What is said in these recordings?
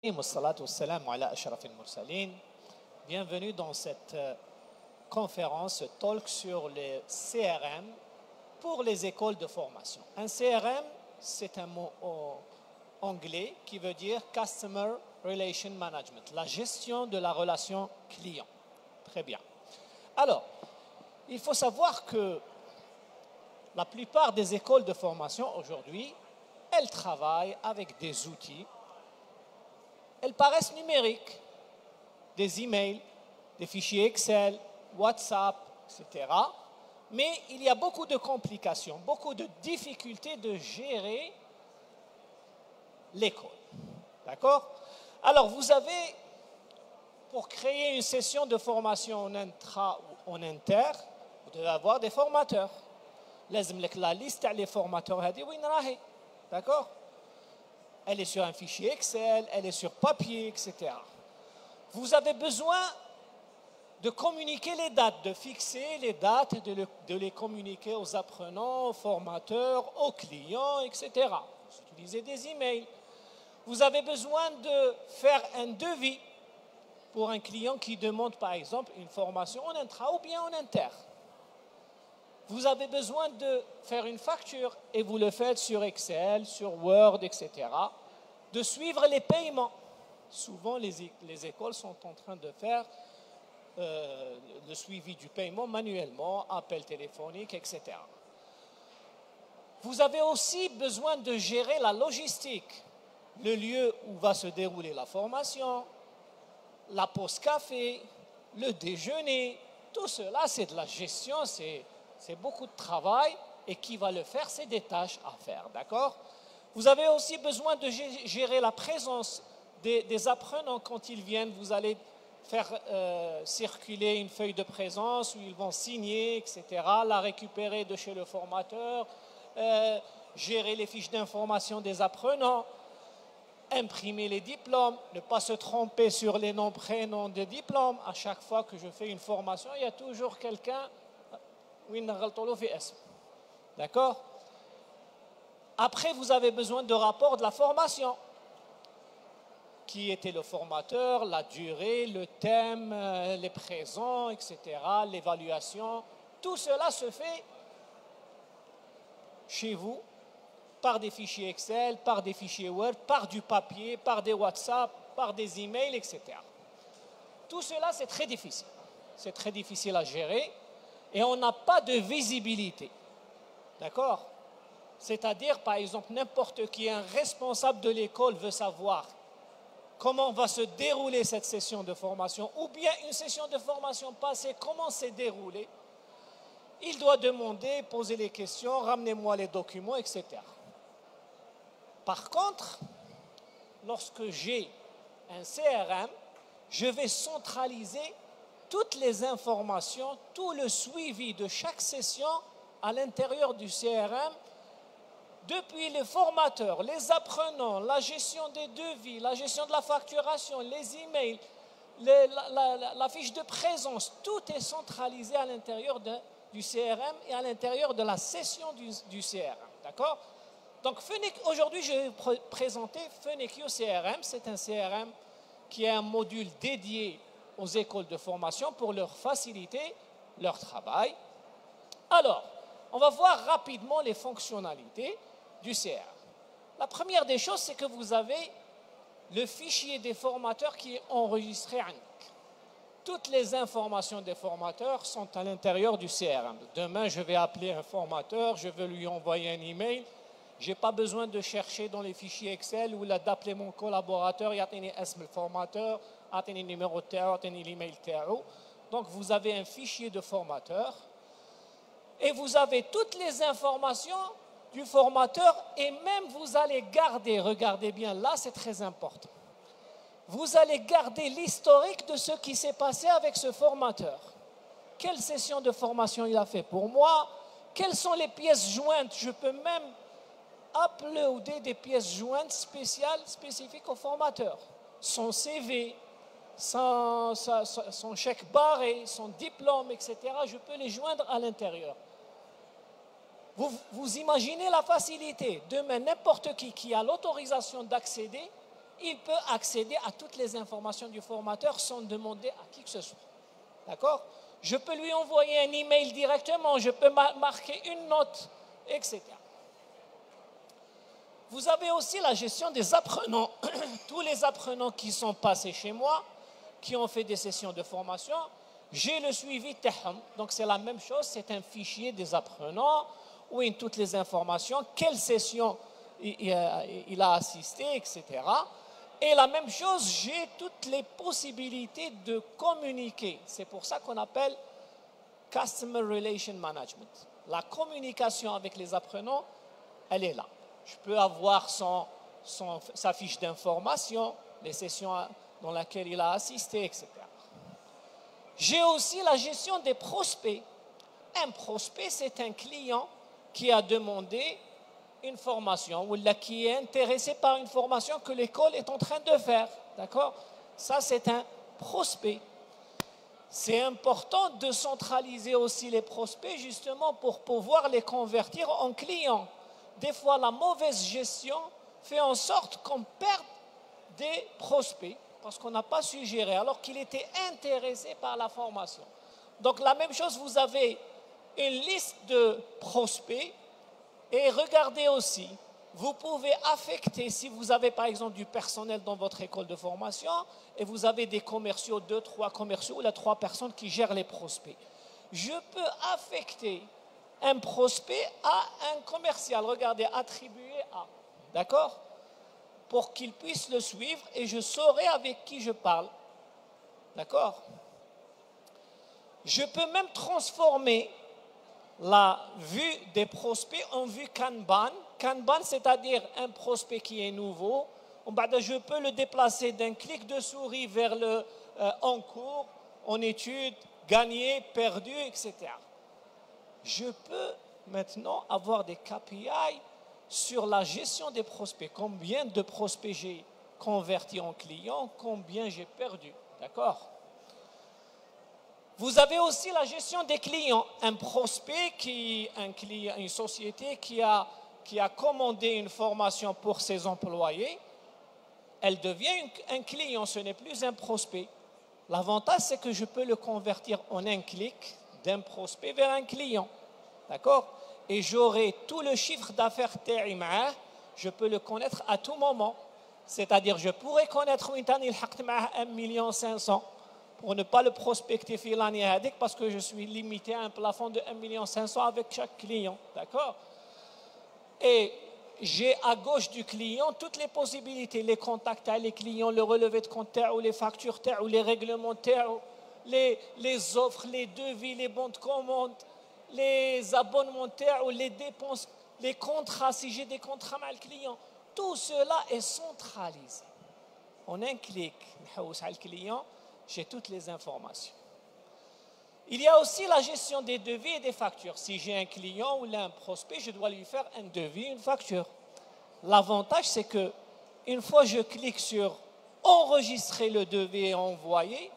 Wassalatu wassalamu ala ashrafil mursalin. Bienvenue dans cette conférence, ce talk sur les CRM pour les écoles de formation. Un CRM, c'est un mot anglais qui veut dire Customer Relation Management, la gestion de la relation client. Très bien. Alors, il faut savoir que la plupart des écoles de formation aujourd'hui, elles travaillent avec des outils. Elles paraissent numériques, des emails, des fichiers Excel, WhatsApp, etc. Mais il y a beaucoup de complications, beaucoup de difficultés de gérer l'école. D'accord? Alors, vous avez, pour créer une session de formation en intra ou en inter, vous devez avoir des formateurs. La liste des formateurs, d'accord? Elle est sur un fichier Excel, elle est sur papier, etc. Vous avez besoin de communiquer les dates, de fixer les dates et de les communiquer aux apprenants, aux formateurs, aux clients, etc. Vous utilisez des emails. Vous avez besoin de faire un devis pour un client qui demande, par exemple, une formation en intra ou bien en inter. Vous avez besoin de faire une facture et vous le faites sur Excel, sur Word, etc. De suivre les paiements. Souvent, les écoles sont en train de faire le suivi du paiement manuellement, appel téléphonique, etc. Vous avez aussi besoin de gérer la logistique, le lieu où va se dérouler la formation, la pause café, le déjeuner. Tout cela, c'est de la gestion, c'est beaucoup de travail, et qui va le faire, c'est des tâches à faire, d'accord? Vous avez aussi besoin de gérer la présence des apprenants quand ils viennent. Vous allez faire circuler une feuille de présence où ils vont signer, etc., la récupérer de chez le formateur, gérer les fiches d'information des apprenants, imprimer les diplômes, ne pas se tromper sur les noms, prénoms des diplômes. À chaque fois que je fais une formation, il y a toujours quelqu'un. D'accord? Après, vous avez besoin de rapports de la formation. Qui était le formateur, la durée, le thème, les présents, etc., l'évaluation. Tout cela se fait chez vous par des fichiers Excel, par des fichiers Word, par du papier, par des WhatsApp, par des emails, etc. Tout cela, c'est très difficile. C'est très difficile à gérer. Et on n'a pas de visibilité. D'accord? C'est-à-dire, par exemple, n'importe qui, un responsable de l'école veut savoir comment va se dérouler cette session de formation, ou bien une session de formation passée, comment s'est déroulée. Il doit demander, poser les questions, ramenez-moi les documents, etc. Par contre, lorsque j'ai un CRM, je vais centraliser toutes les informations, tout le suivi de chaque session à l'intérieur du CRM, depuis les formateurs, les apprenants, la gestion des devis, la gestion de la facturation, les emails, la fiche de présence, tout est centralisé à l'intérieur du CRM et à l'intérieur de la session du CRM. D'accord? Donc aujourd'hui, je vais vous présenter Phoenix CRM. C'est un CRM qui est un module dédié aux écoles de formation pour leur faciliter leur travail. Alors, on va voir rapidement les fonctionnalités du CRM. La première des choses, c'est que vous avez le fichier des formateurs qui est enregistré en ligne. Toutes les informations des formateurs sont à l'intérieur du CRM. Demain, je vais appeler un formateur, je veux lui envoyer un email. Je n'ai pas besoin de chercher dans les fichiers Excel ou d'appeler mon collaborateur, يعطيني اسم الformateur, يعطيني numéro تاعو, يعطيني l'email تاعو. Donc vous avez un fichier de formateur et vous avez toutes les informations du formateur et même vous allez garder, regardez bien, là c'est très important, vous allez garder l'historique de ce qui s'est passé avec ce formateur. Quelle session de formation il a fait pour moi? Quelles sont les pièces jointes? Je peux même uploader des pièces jointes spécifiques au formateur. Son CV, son chèque barré, son diplôme, etc. Je peux les joindre à l'intérieur. Vous imaginez la facilité. Demain, n'importe qui a l'autorisation d'accéder, il peut accéder à toutes les informations du formateur sans demander à qui que ce soit. D'accord? Je peux lui envoyer un email directement, je peux marquer une note, etc. Vous avez aussi la gestion des apprenants. Tous les apprenants qui sont passés chez moi, qui ont fait des sessions de formation, j'ai le suivi TEHM. Donc c'est la même chose, c'est un fichier des apprenants où il y a toutes les informations, quelle session il a assisté, etc. Et la même chose, j'ai toutes les possibilités de communiquer. C'est pour ça qu'on appelle Customer Relation Management. La communication avec les apprenants, elle est là. Je peux avoir sa fiche d'information, les sessions dans lesquelles il a assisté, etc. J'ai aussi la gestion des prospects. Un prospect, c'est un client qui a demandé une formation ou qui est intéressé par une formation que l'école est en train de faire. D'accord? Ça, c'est un prospect. C'est important de centraliser aussi les prospects justement pour pouvoir les convertir en clients. Des fois, la mauvaise gestion fait en sorte qu'on perde des prospects parce qu'on n'a pas su gérer alors qu'il était intéressé par la formation. Donc la même chose, vous avez une liste de prospects et regardez aussi, vous pouvez affecter, si vous avez par exemple du personnel dans votre école de formation et vous avez des commerciaux, 2, 3 commerciaux ou 3 personnes qui gèrent les prospects. Je peux affecter un prospect à un commercial, regardez, attribué à, d'accord? Pour qu'il puisse le suivre et je saurai avec qui je parle, d'accord? Je peux même transformer la vue des prospects en vue Kanban. Kanban, c'est-à-dire un prospect qui est nouveau. Je peux le déplacer d'un clic de souris vers le en cours, en étude, gagné, perdu, etc. Je peux maintenant avoir des KPI sur la gestion des prospects. Combien de prospects j'ai convertis en clients, combien j'ai perdu. D'accord? Vous avez aussi la gestion des clients. Un prospect, une société qui a commandé une formation pour ses employés, elle devient un client, ce n'est plus un prospect. L'avantage, c'est que je peux le convertir en un clic d'un prospect vers un client. D'accord? Et j'aurai tout le chiffre d'affaires TAIMA, je peux le connaître à tout moment. C'est-à-dire, je pourrais connaître une année 1,5 million pour ne pas le prospecter l'année parce que je suis limité à un plafond de 1,5 million avec chaque client. D'accord? Et j'ai à gauche du client toutes les possibilités, les contacts à les clients, le relevé de compte, ou les factures, ou les règlements, les offres, les devis, les bons de commande, les abonnements, ou les dépenses, les contrats, si j'ai des contrats avec le client. Tout cela est centralisé. En un clic, le client, j'ai toutes les informations. Il y a aussi la gestion des devis et des factures. Si j'ai un client ou un prospect, je dois lui faire un devis, une facture. L'avantage, c'est que une fois que je clique sur enregistrer le devis et envoyer,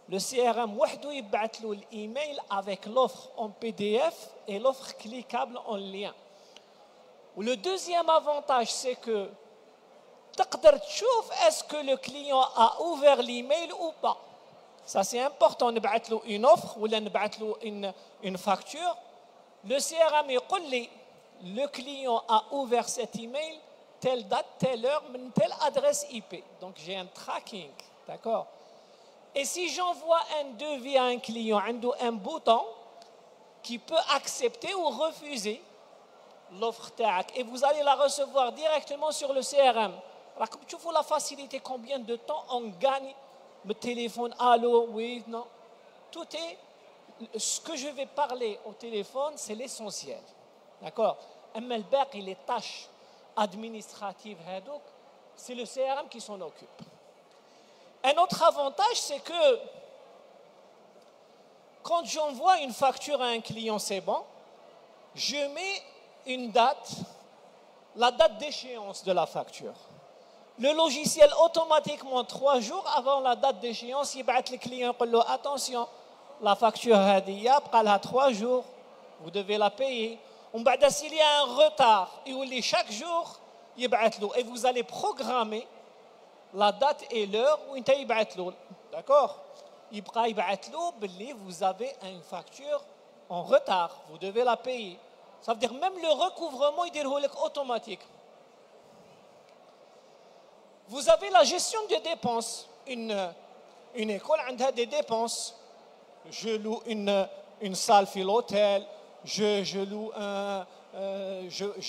le CRM il l'email avec l'offre en PDF et l'offre cliquable en lien. Le deuxième avantage, c'est que est-ce que le client a ouvert l'email ou pas. Ça, c'est important. On envoie une offre ou une facture. Le CRM dit le client a ouvert cet email telle date, telle heure, telle adresse IP. Donc, j'ai un tracking. D'accord? Et si j'envoie un devis à un client, un bouton qui peut accepter ou refuser l'offre TAC, et vous allez la recevoir directement sur le CRM. Tu vois la facilité, combien de temps on gagne le téléphone, allô, oui, non. Tout est, ce que je vais parler au téléphone, c'est l'essentiel. D'accord? Les tâches administratives, c'est le CRM qui s'en occupe. Un autre avantage, c'est que quand j'envoie une facture à un client, c'est bon, je mets une date, la date d'échéance de la facture. Le logiciel, automatiquement, 3 jours avant la date d'échéance, il va le client, attention, la facture Hadia, elle a 3 jours, vous devez la payer. S'il y a un retard, chaque jour, et vous allez programmer la date et l'heure où il يبعث له. D'accord? يبقى يبعث له باللي vous avez une facture en retard, vous devez la payer. Ça veut dire même le recouvrement يديره لك automatique. Vous avez la gestion des dépenses. Une école a des dépenses. Je loue une salle في l'hôtel, je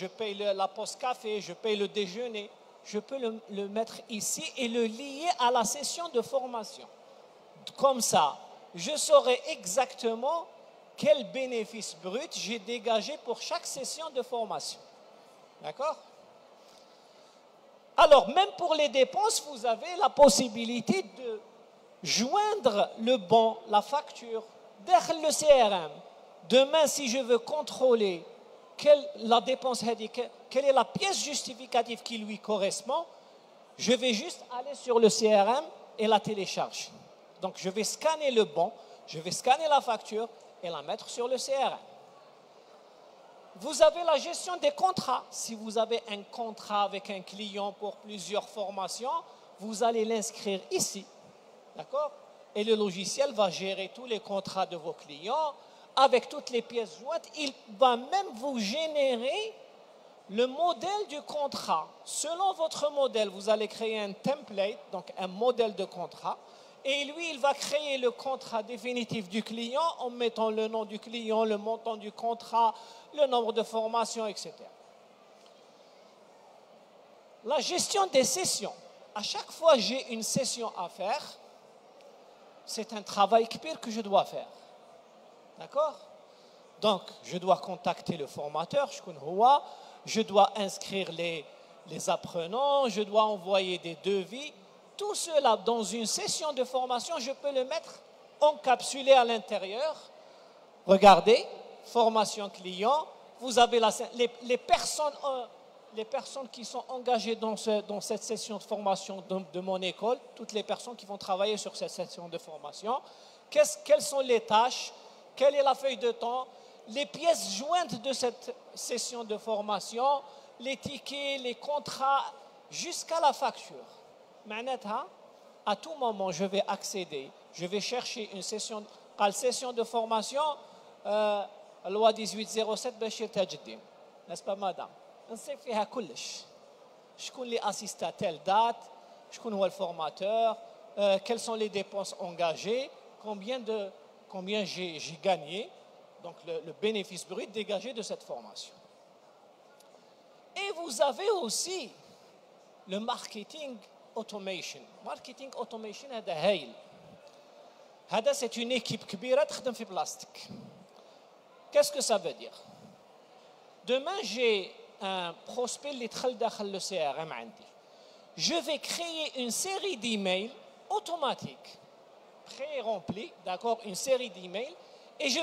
paye la pause café, je paye le déjeuner. Je peux le mettre ici et le lier à la session de formation. Comme ça, je saurai exactement quel bénéfice brut j'ai dégagé pour chaque session de formation. D'accord? Alors, même pour les dépenses, vous avez la possibilité de joindre le bon, la facture, derrière le CRM. Demain, si je veux contrôler la dépense, quelle est la pièce justificative qui lui correspond, je vais juste aller sur le CRM et la télécharger. Donc, je vais scanner le bon, je vais scanner la facture et la mettre sur le CRM. Vous avez la gestion des contrats. Si vous avez un contrat avec un client pour plusieurs formations, vous allez l'inscrire ici. D'accord? Et le logiciel va gérer tous les contrats de vos clients avec toutes les pièces jointes. Il va même vous générer le modèle du contrat. Selon votre modèle, vous allez créer un template, donc un modèle de contrat. Et lui, il va créer le contrat définitif du client en mettant le nom du client, le montant du contrat, le nombre de formations, etc. La gestion des sessions. À chaque fois que j'ai une session à faire, c'est un travail kbir que je dois faire. D'accord? Donc, je dois contacter le formateur, je dois inscrire les apprenants, je dois envoyer des devis. Tout cela, dans une session de formation, je peux le mettre encapsulé à l'intérieur. Regardez, formation client, vous avez les personnes qui sont engagées dans cette session de formation de mon école, toutes les personnes qui vont travailler sur cette session de formation, quelles sont les tâches, quelle est la feuille de temps, les pièces jointes de cette session de formation, les tickets, les contrats, jusqu'à la facture. À tout moment, je vais accéder, je vais chercher une session de formation, loi 1807 Bachir Tajdin. N'est-ce pas, madame? نصيب فيها كلش. شكون اللي assiste à telle date, شكون هو le formateur, quelles sont les dépenses engagées, combien j'ai gagné, donc le bénéfice brut dégagé de cette formation. Et vous avez aussi le marketing automation. Marketing automation هذا هايل. هذا c'est une équipe كبيرة تخدم في بلاستيك. Qu'est-ce que ça veut dire? Demain, j'ai un prospect اللي دخل داخل le CRM عندي. Je vais créer une série d'emails automatiques, pré-remplis, d'accord, une série d'emails, et je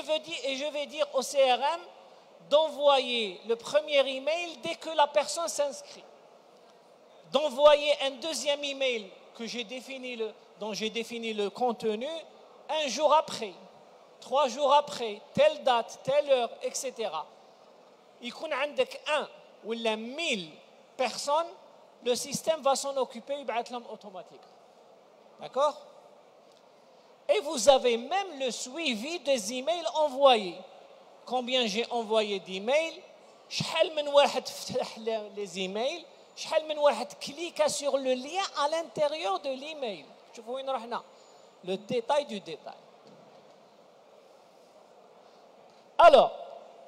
vais dire au CRM d'envoyer le premier email dès que la personne s'inscrit, d'envoyer un deuxième email dont j'ai défini le contenu un jour après, 3 jours après, telle date, telle heure, etc. يكون عندك 1 ou 1000 personnes, le système va s'en occuper, يبعث لهم automatiquement. D'accord? Et vous avez même le suivi des emails envoyés. Combien j'ai envoyé d'emails, شحال من واحد فتح les emails, شحال من واحد clique sur le lien à l'intérieur de l'email. شوفوا وين رحنا. Le détail du détail. Alors,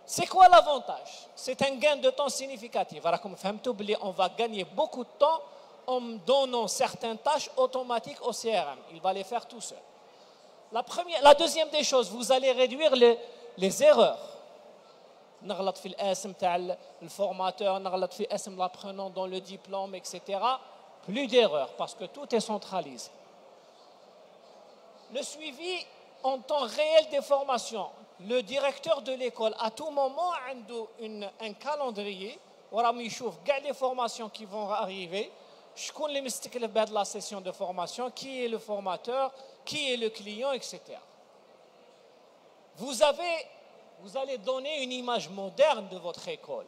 c'est quoi l'avantage? C'est un gain de temps significatif. On va gagner beaucoup de temps en donnant certaines tâches automatiques au CRM. Il va les faire tout seul. La deuxième des choses, vous allez réduire les erreurs. نغلط في الاسم تاع الفورماتور, نغلط في اسم l'apprenant dans le diplôme, etc. Plus d'erreurs parce que tout est centralisé. Le suivi en temps réel des formations. Le directeur de l'école, à tout moment, a un calendrier où il يشوف كاع les formations qui vont arriver. شكون اللي مستكلف بهذه la session de formation, qui est le formateur, qui est le client, etc. Vous allez donner une image moderne de votre école.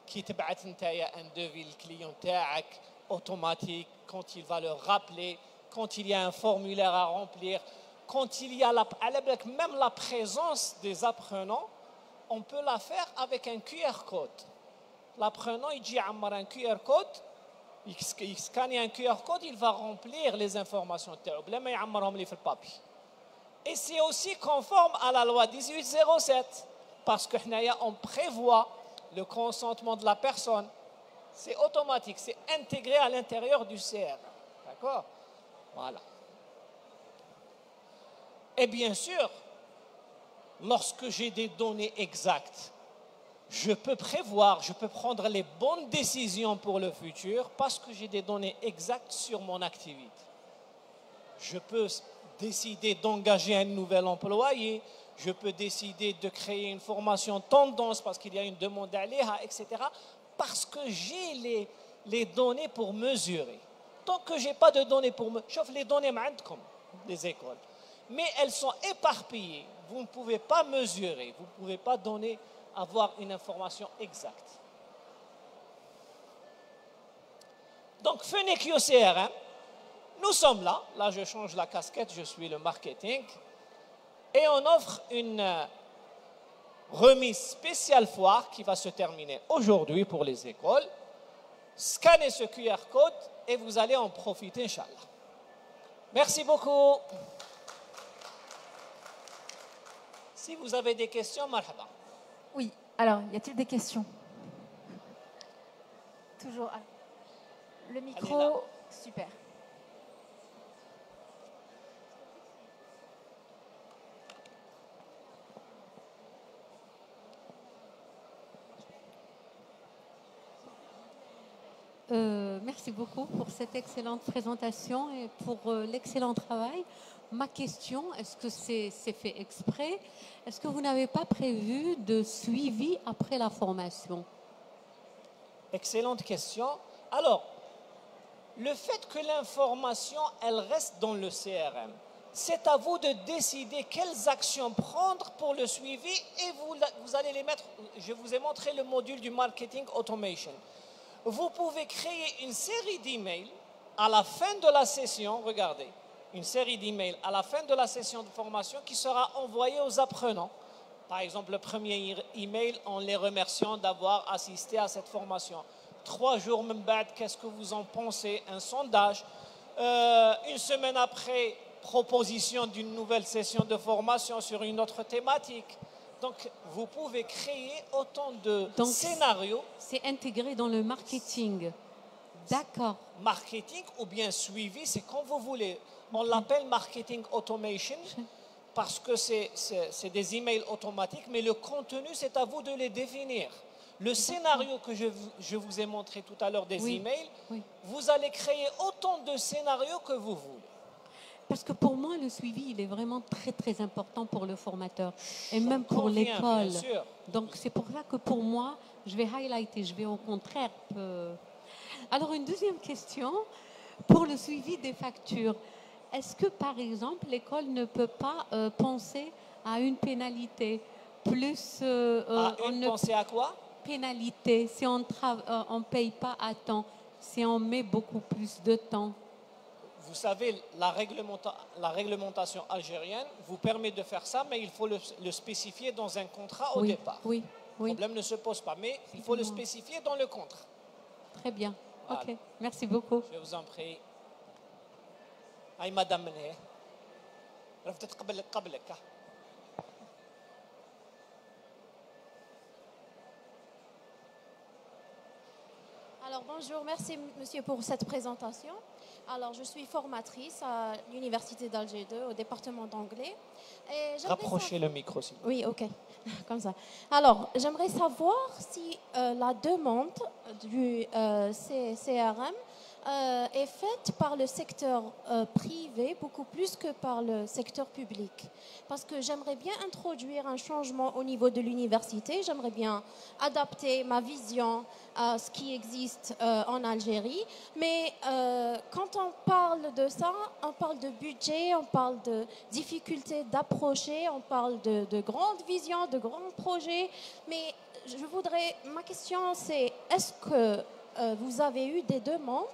كي تبعث نتايا un devis le client تاعك, automatique, quand il va le rappeler, quand il y a un formulaire à remplir, quand il y a même la présence des apprenants, on peut la faire avec un QR code. L'apprenant, il dit Ammar un QR code, il scanne un QR code, il va remplir les informations de papier. Et c'est aussi conforme à la loi 1807, parce qu'on prévoit le consentement de la personne. C'est automatique, c'est intégré à l'intérieur du CR. D'accord? Voilà. Et bien sûr, lorsque j'ai des données exactes, je peux prévoir, je peux prendre les bonnes décisions pour le futur parce que j'ai des données exactes sur mon activité. Je peux décider d'engager un nouvel employé, je peux décider de créer une formation tendance parce qu'il y a une demande à l'EHA, etc. Parce que j'ai les données pour mesurer. Tant que je n'ai pas de données pour mesurer, sauf les données comme les écoles, mais elles sont éparpillées. Vous ne pouvez pas mesurer, vous ne pouvez pas avoir une information exacte. Donc, Fenekio CRM, nous sommes là. Là, je change la casquette, je suis le marketing. Et on offre une remise spéciale foire qui va se terminer aujourd'hui pour les écoles. Scannez ce QR code et vous allez en profiter, Inch'Allah. Merci beaucoup. Si vous avez des questions, marhaba. Oui, alors, y a-t-il des questions? Toujours. Le micro, super. Merci beaucoup pour cette excellente présentation et pour l'excellent travail. Ma question, est-ce que c'est fait exprès? Est-ce que vous n'avez pas prévu de suivi après la formation? Excellente question. Alors, le fait que l'information, elle reste dans le CRM, c'est à vous de décider quelles actions prendre pour le suivi et vous allez les mettre. Je vous ai montré le module du marketing automation. Vous pouvez créer une série d'emails à la fin de la session, regardez, une série d'emails à la fin de la session de formation qui sera envoyée aux apprenants. Par exemple, le premier email en les remerciant d'avoir assisté à cette formation. 3 jours, qu'est-ce que vous en pensez? Un sondage. Une semaine après, proposition d'une nouvelle session de formation sur une autre thématique. Donc, vous pouvez créer autant de scénarios. C'est intégré dans le marketing. D'accord. Marketing ou bien suivi, c'est comme vous voulez. On l'appelle marketing automation parce que c'est des emails automatiques, mais le contenu, c'est à vous de les définir. Le scénario que je vous ai montré tout à l'heure des emails, vous allez créer autant de scénarios que vous voulez. Parce que pour moi, le suivi, il est vraiment très, très important pour le formateur et même pour l'école. Donc, c'est pour ça que pour moi, je vais highlighter, je vais au contraire. Alors, une deuxième question, pour le suivi des factures. Est-ce que, par exemple, l'école ne peut pas penser à une pénalité plus... penser à quoi? Pénalité, si on ne paye pas à temps, si on met beaucoup plus de temps. Vous savez, la réglementation algérienne vous permet de faire ça, mais il faut le spécifier dans un contrat au départ. Oui. Le problème ne se pose pas, mais il faut le spécifier dans le contrat. Très bien. Voilà. Ok, merci beaucoup. Je vous en prie. Aïe, madame Mené. Alors bonjour, merci monsieur pour cette présentation. Alors je suis formatrice à l'université d'Alger 2 au département d'anglais. Rapprochez le micro s'il vous plaît. Oui, ok, comme ça. Alors j'aimerais savoir si la demande du CRM est faite par le secteur privé beaucoup plus que par le secteur public. Parce que j'aimerais bien introduire un changement au niveau de l'université. J'aimerais bien adapter ma vision à ce qui existe en Algérie. Mais quand on parle de ça, on parle de budget, on parle de difficultés d'approcher, on parle de grandes visions, de grands projets. Mais ma question c'est, est-ce que vous avez eu des demandes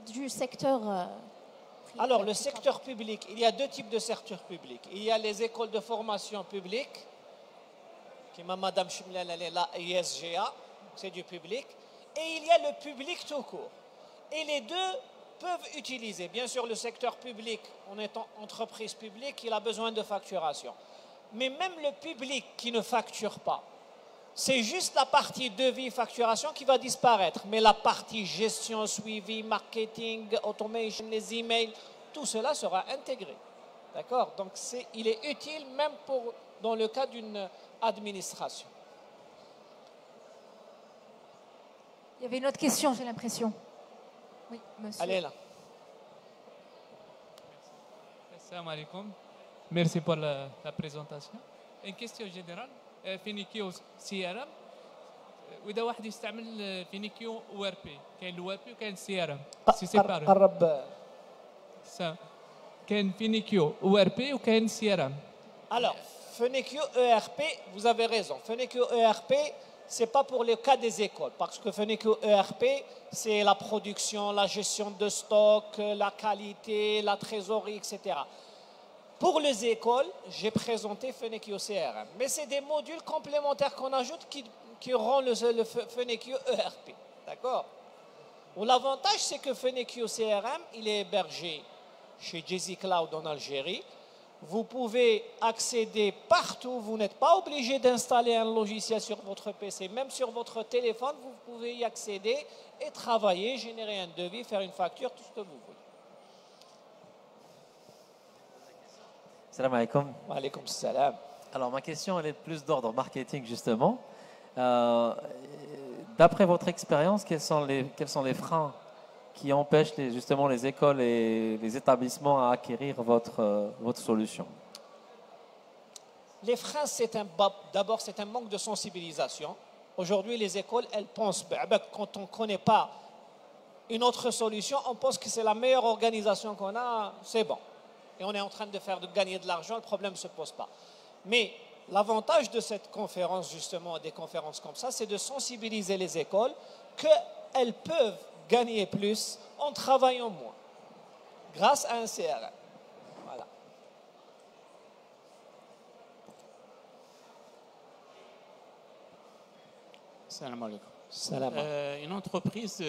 du secteur privé? Alors, le secteur public, il y a deux types de secteurs publics. Il y a les écoles de formation publiques, qui m'a Madame Chimlal, elle est là, ISGA, c'est du public. Et il y a le public tout court. Et les deux peuvent utiliser. Bien sûr, le secteur public, en étant entreprise publique, il a besoin de facturation. Mais même le public qui ne facture pas, c'est juste la partie devis, facturation qui va disparaître. Mais la partie gestion, suivi, marketing, automation, les emails, tout cela sera intégré. D'accord? Donc, il est utile même dans le cas d'une administration. Il y avait une autre question, j'ai l'impression. Oui, monsieur. Allez là. Assalamu alaikum. Merci pour la présentation. Une question générale. فينيكيو سي ار ام واذا واحد يستعمل فينيكيو او ار بي كاين الاو ار بي وكاين السي ار ام سي سيباري قرب. كاين فينيكيو او ار بي وكاين السي ار ام. Alors, Fenekio ERP, vous avez raison. Fenekio ERP, ce n'est pas pour le cas des écoles, parce que Fenekio ERP, c'est la production, la gestion de stock, la qualité, la trésorerie, etc. Pour les écoles, j'ai présenté Fenekio CRM. Mais c'est des modules complémentaires qu'on ajoute qui rendent le Fenekio ERP. D'accord? L'avantage, c'est que Fenekio CRM, il est hébergé chez Jazzy Cloud en Algérie. Vous pouvez accéder partout. Vous n'êtes pas obligé d'installer un logiciel sur votre PC. Même sur votre téléphone, vous pouvez y accéder et travailler, générer un devis, faire une facture, tout ce que vous voulez. Salam alaikum. Wa alaikum salam. Alors ma question elle est plus d'ordre marketing justement. D'après votre expérience, quels sont les freins qui empêchent justement les écoles et les établissements à acquérir votre solution? Les freins, d'abord c'est un manque de sensibilisation. Aujourd'hui les écoles, elles pensent, quand on ne connaît pas une autre solution, on pense que c'est la meilleure organisation qu'on a, c'est bon. Et on est en train de gagner de l'argent, le problème ne se pose pas. Mais l'avantage de cette conférence, justement, des conférences comme ça, c'est de sensibiliser les écoles qu'elles peuvent gagner plus en travaillant moins, grâce à un CRM. Voilà. Salam alaikum. Salam. Une entreprise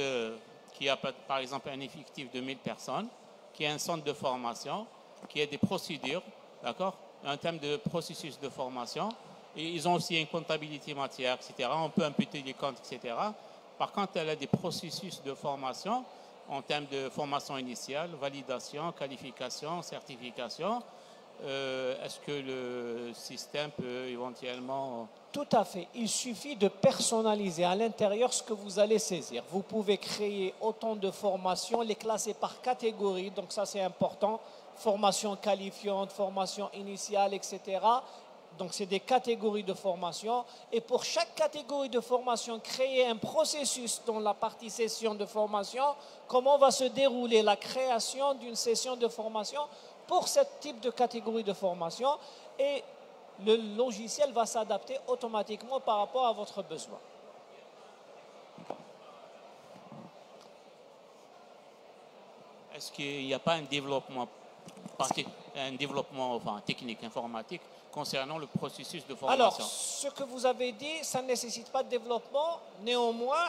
qui a par exemple un effectif de 1000 personnes, qui a un centre de formation, qui a des procédures, d'accord, en termes de processus de formation. Et ils ont aussi une comptabilité matière, etc. On peut imputer les comptes, etc. Par contre, elle a des processus de formation en termes de formation initiale, validation, qualification, certification. Est-ce que le système peut éventuellement... Tout à fait. Il suffit de personnaliser à l'intérieur ce que vous allez saisir. Vous pouvez créer autant de formations, les classer par catégorie, donc ça c'est important. Formation qualifiante, formation initiale, etc. Donc c'est des catégories de formation. Et pour chaque catégorie de formation, créer un processus dans la partie session de formation, comment va se dérouler la création d'une session de formation pour ce type de catégorie de formation. Et le logiciel va s'adapter automatiquement par rapport à votre besoin. Est-ce qu'il n'y a pas un développement technique, informatique concernant le processus de formation? Alors, ce que vous avez dit, ça ne nécessite pas de développement. Néanmoins,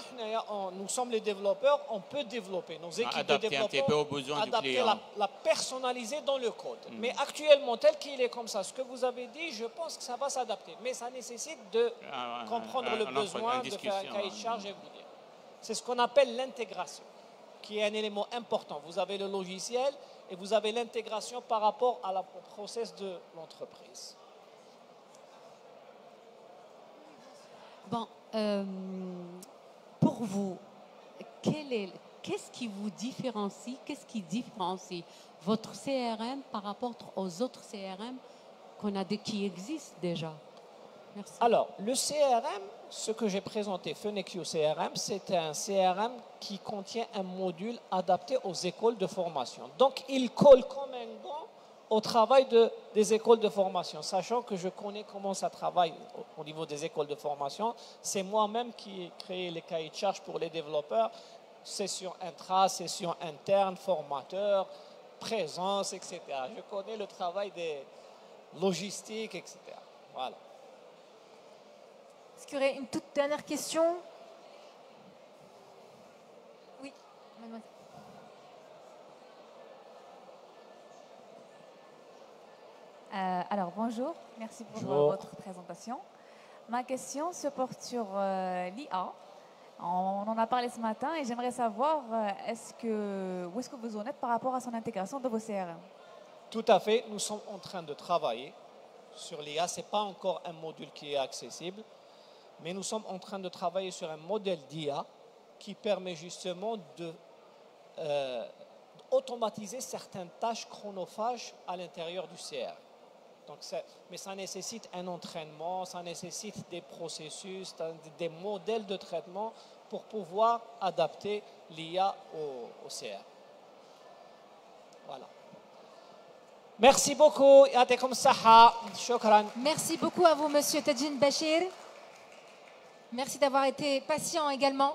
nous sommes les développeurs, on peut développer. Nos équipes de développement, adapter, la personnaliser dans le code. Mais actuellement, tel qu'il est comme ça, ce que vous avez dit, je pense que ça va s'adapter. Mais ça nécessite de comprendre le besoin, de faire un cahier de charge et vous dire. C'est ce qu'on appelle l'intégration, qui est un élément important. Vous avez le logiciel et vous avez l'intégration par rapport au process de l'entreprise. Bon, pour vous, qu'est-ce qui vous différencie, qu'est-ce qui différencie votre CRM par rapport aux autres CRM qui existent déjà? Merci. Alors, le CRM, ce que j'ai présenté, Fenekio CRM, c'est un CRM qui contient un module adapté aux écoles de formation. Donc, il colle comme un gant au travail des écoles de formation, sachant que je connais comment ça travaille au niveau des écoles de formation. C'est moi-même qui ai créé les cahiers de charges pour les développeurs. session intra, session interne, formateur, présence, etc. Je connais le travail des logistiques, etc. Voilà. Est-ce qu'il y aurait une toute dernière question? Oui, mademoiselle. Alors bonjour, merci pour votre présentation. Ma question se porte sur l'IA. On en a parlé ce matin et j'aimerais savoir où est-ce que vous en êtes par rapport à son intégration dans vos CRM? Tout à fait, nous sommes en train de travailler sur l'IA. Ce n'est pas encore un module qui est accessible, mais nous sommes en train de travailler sur un modèle d'IA qui permet justement d'automatiser certaines tâches chronophages à l'intérieur du CRM. Donc mais ça nécessite un entraînement, ça nécessite des processus, des modèles de traitement pour pouvoir adapter l'IA au CRM. Voilà. Merci beaucoup. Merci beaucoup à vous, Monsieur Tadjine Bachir. Merci d'avoir été patient également.